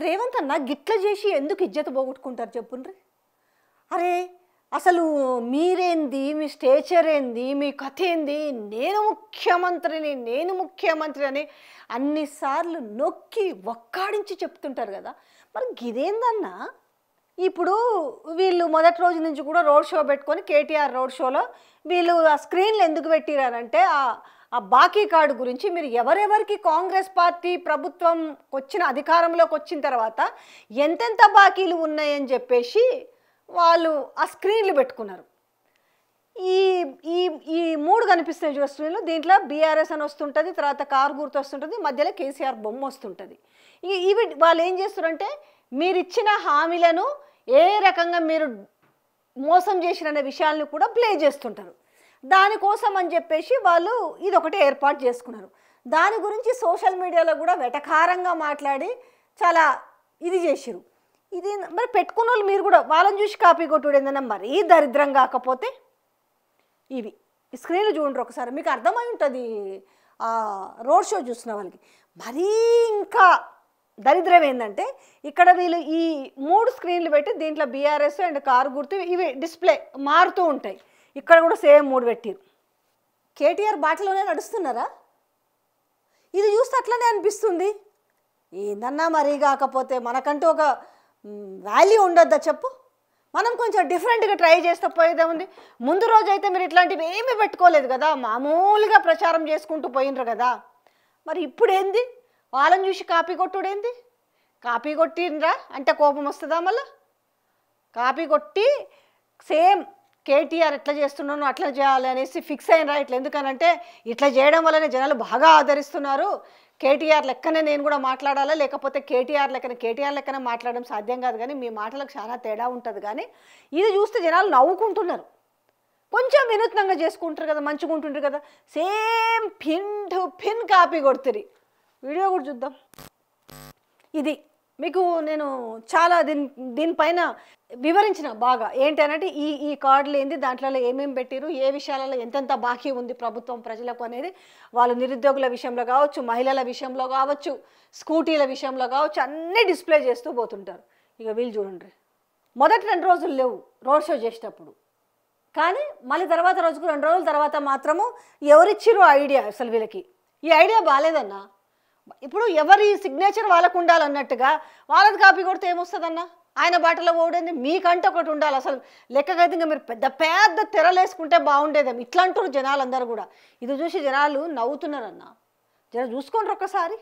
రేవంత్ అన్న గిట్ల చేసి ఎందుకు ఇజ్జత పోగొట్టుకుంటారు చెప్పుండ్రి. అరే అసలు మీరేంది, మీ స్టేచర్ ఏంది, మీ కథ ఏంది, నేను ముఖ్యమంత్రి అని అన్నిసార్లు నొక్కి ఒక్కాడించి చెప్తుంటారు కదా. మరి గిదేందన్నా ఇప్పుడు వీళ్ళు మొదటి రోజు నుంచి కూడా రోడ్ షో పెట్టుకొని కేటీఆర్ రోడ్ షోలో వీళ్ళు ఆ స్క్రీన్లు ఎందుకు పెట్టిరారంటే ఆ బాకీ కార్డు గురించి మీరు ఎవరెవరికి కాంగ్రెస్ పార్టీ ప్రభుత్వం అధికారంలోకి వచ్చిన తర్వాత ఎంతెంత బాకీలు ఉన్నాయని చెప్పేసి వాళ్ళు ఆ స్క్రీన్లు పెట్టుకున్నారు. ఈ ఈ ఈ మూడు కనిపిస్తాయి చూడ స్క్రీన్లో. దీంట్లో బీఆర్ఎస్ అని వస్తుంటుంది, తర్వాత కారు గుర్తు వస్తుంటుంది, మధ్యలో కేసీఆర్ బొమ్మ వస్తుంటుంది. ఇవి వాళ్ళు ఏం చేస్తారంటే మీరు ఇచ్చిన హామీలను ఏ రకంగా మీరు మోసం చేసిరనే విషయాలను కూడా ప్లే చేస్తుంటారు. దానికోసం అని చెప్పేసి వాళ్ళు ఇదొకటి ఏర్పాటు చేసుకున్నారు. దాని గురించి సోషల్ మీడియాలో కూడా వెటకారంగా మాట్లాడి చాలా ఇది చేసిరు. ఇది మరి పెట్టుకున్న వాళ్ళు మీరు కూడా వాళ్ళని చూసి కాపీ కొట్టుడు ఏందన్నా మరీ దరిద్రం కాకపోతే. ఇవి స్క్రీన్లు చూడండి ఒకసారి, మీకు అర్థమై ఉంటుంది. రోడ్ షో చూసిన వాళ్ళకి మరీ ఇంకా దరిద్రం ఏంటంటే ఇక్కడ వీళ్ళు ఈ మూడు స్క్రీన్లు పెట్టి దీంట్లో బీఆర్ఎస్ అండ్ కారు గుర్తు ఇవి డిస్ప్లే మారుతూ ఉంటాయి. ఇక్కడ కూడా సేమ్ మూడు పెట్టిరు. కేటీఆర్ బాటలోనే నడుస్తున్నారా? ఇది చూస్తే అట్లనే అనిపిస్తుంది. ఏందన్నా మరీ కాకపోతే మనకంటూ ఒక వాల్యూ ఉండొద్దా చెప్పు? మనం కొంచెం డిఫరెంట్గా ట్రై చేస్తే పోయేదేముంది. ముందు రోజు అయితే మీరు ఇట్లాంటివి ఏమీ పెట్టుకోలేదు కదా, మామూలుగా ప్రచారం చేసుకుంటూ పోయినరు కదా. మరి ఇప్పుడు ఏంది వాళ్ళని చూసి కాపీ కొట్టుడేంది? కాపీ కొట్టినరా అంటే కోపం వస్తుందా? మళ్ళా కాపీ కొట్టి సేమ్ కేటీఆర్ ఎట్లా చేస్తున్నానో అట్లా చేయాలి అనేసి ఫిక్స్ అయినరా? ఇట్లా ఎందుకనంటే ఇట్లా చేయడం వల్లనే జనాలు బాగా ఆదరిస్తున్నారు. కేటీఆర్ లెక్కనే నేను కూడా మాట్లాడాలా, లేకపోతే కేటీఆర్ లెక్కనే మాట్లాడడం సాధ్యం కాదు. కానీ మీ మాటలకు చాలా తేడా ఉంటుంది. కానీ ఇది చూస్తే జనాలు నవ్వుకుంటున్నారు. కొంచెం వినూత్నంగా చేసుకుంటారు కదా, మంచిగా ఉంటుంటారు కదా. సేమ్ పిన్ కాపీ కొడుతుంది. వీడియో కూడా చూద్దాం. ఇది మీకు నేను చాలా దీనిపైన వివరించిన బాగా ఏంటి అనంటే ఈ కార్డులు ఏంది, దాంట్లో ఏమేమి పెట్టిరు, ఏ విషయాలలో ఎంతెంత బాకీ ఉంది ప్రభుత్వం ప్రజలకు అనేది వాళ్ళు నిరుద్యోగుల విషయంలో కావచ్చు, మహిళల విషయంలో కావచ్చు, స్కూటీల విషయంలో కావచ్చు అన్నీ డిస్ప్లే చేస్తూ పోతుంటారు. ఇక వీళ్ళు చూడండి, మొదటి 2 రోజులు లేవు రోడ్ షో చేసేటప్పుడు. కానీ మళ్ళీ తర్వాత రోజుకు 2 రోజుల తర్వాత మాత్రము ఎవరిచ్చిరో ఐడియా అసలు వీళ్ళకి ఈ ఐడియా బాగాలేదన్నా. ఇప్పుడు ఎవరి సిగ్నేచర్ వాళ్ళకు ఉండాలన్నట్టుగా వాళ్ళది కాపీ కొడితే ఏమొస్తుందన్నా? ఆయన బాటలో పోవడానికి మీకంటే ఒకటి ఉండాలి. అసలు లెక్కకైతే ఇంకా మీరు పెద్ద తెరలు వేసుకుంటే బాగుండేదేమో. ఇట్లా అంటారు జనాలు అందరూ కూడా. ఇది చూసి జనాలు నవ్వుతున్నారన్న. జర చూసుకోండి ఒక్కసారి.